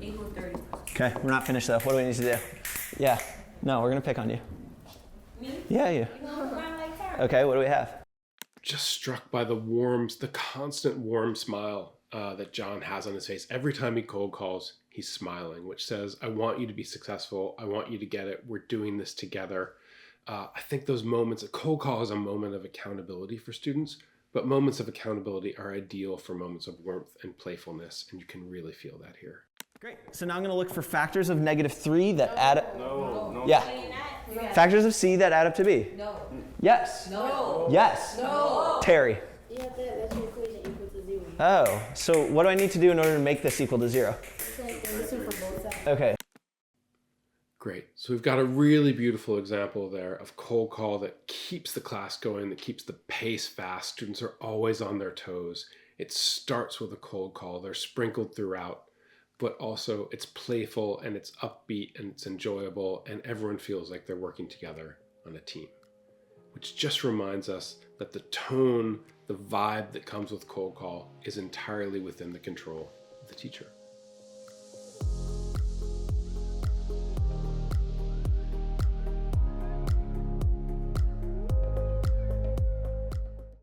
Equal 30. Okay, we're not finished though. What do we need to do? Yeah. No, we're gonna pick on you. Me? Yeah, you. Like that. Okay, what do we have? Just struck by the constant warm smile that John has on his face. Every time he cold calls, he's smiling, which says, I want you to be successful. I want you to get it. We're doing this together. I think those moments, a cold call is a moment of accountability for students, but moments of accountability are ideal for moments of warmth and playfulness, and you can really feel that here. Great. So now I'm gonna look for factors of -3 that add up. No. Yeah. Factors of C that add up to B. No. Yes. No. Yes. No. Terry. Yeah, that's your equation equal to 0. Oh, so what do I need to do in order to make this equal to 0? It's like listen for both sides. Okay. Great. So we've got a really beautiful example there of cold call that keeps the class going, that keeps the pace fast. Students are always on their toes. It starts with a cold call. They're sprinkled throughout, but also it's playful and it's upbeat and it's enjoyable and everyone feels like they're working together on a team, which just reminds us that the tone, the vibe that comes with cold call is entirely within the control of the teacher.